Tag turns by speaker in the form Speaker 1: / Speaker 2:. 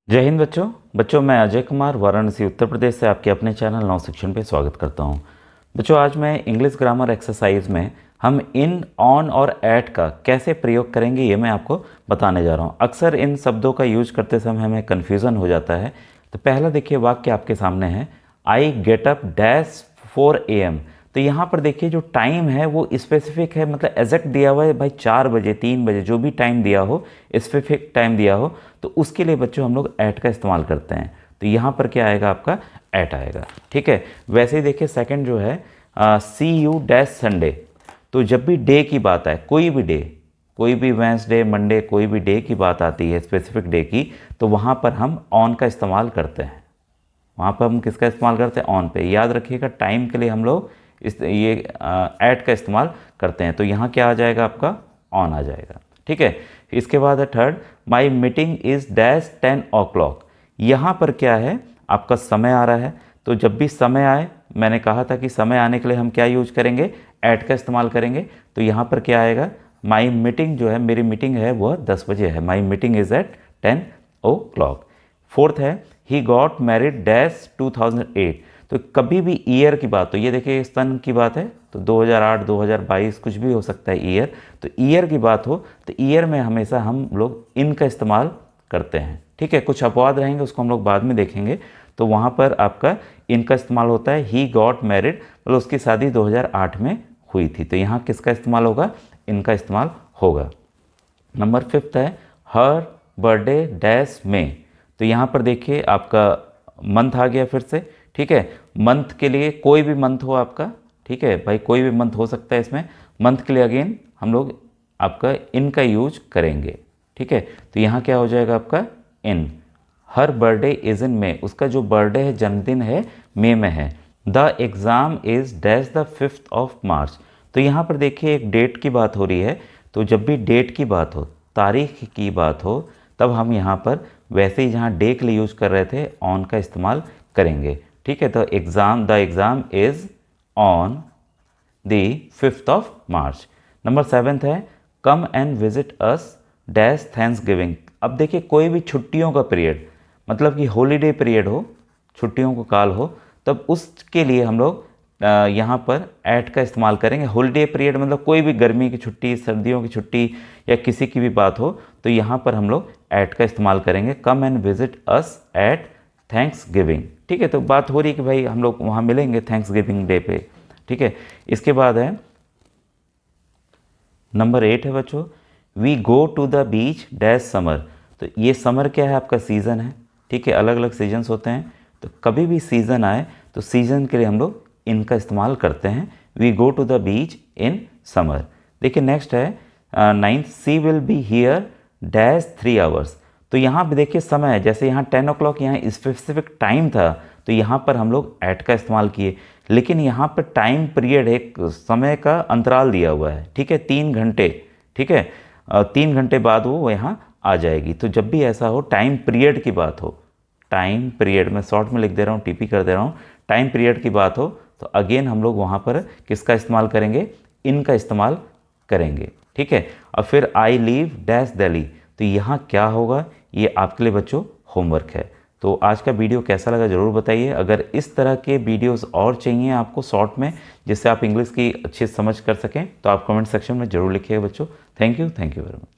Speaker 1: जय हिंद बच्चों मैं अजय कुमार वाराणसी उत्तर प्रदेश से आपके अपने चैनल नव शिक्षण पे स्वागत करता हूं। बच्चों आज मैं इंग्लिश ग्रामर एक्सरसाइज में हम इन, ऑन और एट का कैसे प्रयोग करेंगे ये मैं आपको बताने जा रहा हूं। अक्सर इन शब्दों का यूज करते समय हमें कन्फ्यूज़न हो जाता है। तो पहला देखिए वाक्य आपके सामने है, I get up dash 4 AM। तो यहाँ पर देखिए जो टाइम है वो स्पेसिफिक है, मतलब एग्जैक्ट दिया हुआ है भाई 4 बजे 3 बजे जो भी टाइम दिया हो, स्पेसिफिक टाइम दिया हो, तो उसके लिए बच्चों हम लोग एट का इस्तेमाल करते हैं। तो यहाँ पर क्या आएगा, आपका एट आएगा। ठीक है, वैसे ही देखिए सेकंड जो है सी यू डैश संडे। तो जब भी डे की बात आए, कोई भी डे, कोई भी वेंसडे मंडे कोई भी डे की बात आती है स्पेसिफिक डे की, तो वहाँ पर हम ऑन का इस्तेमाल करते हैं। वहाँ पर हम किसका इस्तेमाल करते हैं, ऑन पे। याद रखिएगा टाइम के लिए हम लोग ये ऐट का इस्तेमाल करते हैं। तो यहाँ क्या आ जाएगा, आपका ऑन आ जाएगा। ठीक है, इसके बाद है third, my meeting is dash 10 o'clock। यहाँ पर क्या है, आपका समय आ रहा है। तो जब भी समय आए, मैंने कहा था कि समय आने के लिए हम क्या यूज करेंगे, ऐट का इस्तेमाल करेंगे। तो यहाँ पर क्या आएगा, माई मीटिंग जो है, मेरी मीटिंग है वह 10 बजे है। My meeting is at 10 o'clock। Fourth है, ही गॉट मैरिड डैश 2008। तो कभी भी ईयर की बात, तो ये देखिए सन की बात है, तो 2008 2022 कुछ भी हो सकता है ईयर। तो ईयर की बात हो तो ईयर में हमेशा हम लोग इन का इस्तेमाल करते हैं। ठीक है, कुछ अपवाद रहेंगे उसको हम लोग बाद में देखेंगे। तो वहाँ पर आपका इन का इस्तेमाल होता है। ही गॉट मैरिड, मतलब उसकी शादी 2008 में हुई थी। तो यहाँ किसका इस्तेमाल होगा, इनका इस्तेमाल होगा। नंबर फिफ्थ है, हर बर्थडे डैश में। तो यहाँ पर देखिए आपका मंथ आ गया फिर से। ठीक है, मंथ के लिए कोई भी मंथ हो आपका, ठीक है भाई, कोई भी मंथ हो सकता है इसमें। मंथ के लिए अगेन हम लोग आपका इन का यूज करेंगे। ठीक है, तो यहाँ क्या हो जाएगा आपका इन। हर बर्थडे इज़ इन मे, उसका जो बर्थडे है, जन्मदिन है, मई में है। The exam is dash the 5th of March। तो यहाँ पर देखिए एक डेट की बात हो रही है। तो जब भी डेट की बात हो, तारीख की बात हो, तब हम यहाँ पर वैसे ही जहाँ डे के लिए यूज़ कर रहे थे ऑन का इस्तेमाल करेंगे। ठीक है, तो the exam is on the 5th of March। Number seventh है, come and visit us dash thanksgiving. अब देखिए कोई भी छुट्टियों का पीरियड, मतलब कि हॉलीडे पीरियड हो, छुट्टियों को काल हो, तब उसके लिए हम लोग यहाँ पर ऐट का इस्तेमाल करेंगे। हॉलीडे पीरियड मतलब कोई भी गर्मी की छुट्टी, सर्दियों की छुट्टी या किसी की भी बात हो, तो यहाँ पर हम लोग ऐट का इस्तेमाल करेंगे। कम and visit us at thanks giving. ठीक है, तो बात हो रही है कि भाई हम लोग वहाँ मिलेंगे थैंक्स गिविंग डे पे। ठीक है, इसके बाद है नंबर 8 है बच्चों, we go to the beach dash summer. तो ये समर क्या है, आपका सीज़न है। ठीक है, अलग अलग सीजन्स होते हैं। तो कभी भी सीज़न आए तो सीज़न के लिए हम लोग इनका इस्तेमाल करते हैं। We go to the beach in summer. देखिए नेक्स्ट है ninth, she will be here dash 3 hours। तो यहाँ पे देखिए समय है, जैसे यहाँ 10 o'clock यहाँ स्पेसिफिक टाइम था, तो यहाँ पर हम लोग एट का इस्तेमाल किए। लेकिन यहाँ पर टाइम पीरियड, एक समय का अंतराल दिया हुआ है। ठीक है, 3 घंटे। ठीक है, 3 घंटे बाद वो यहाँ आ जाएगी। तो जब भी ऐसा हो, टाइम पीरियड की बात हो, टाइम पीरियड में शॉर्ट में लिख दे रहा हूँ, टीपी कर दे रहा हूँ, टाइम पीरियड की बात हो, तो अगेन हम लोग वहाँ पर किसका इस्तेमाल करेंगे, इन का इस्तेमाल करेंगे। ठीक है, और फिर आई लीव डैश दिल्ली। तो यहाँ क्या होगा, ये आपके लिए बच्चों होमवर्क है। तो आज का वीडियो कैसा लगा ज़रूर बताइए। अगर इस तरह के वीडियोस और चाहिए आपको शॉर्ट में, जिससे आप इंग्लिश की अच्छी समझ कर सकें, तो आप कमेंट सेक्शन में ज़रूर लिखिएगा बच्चों। Thank you very much.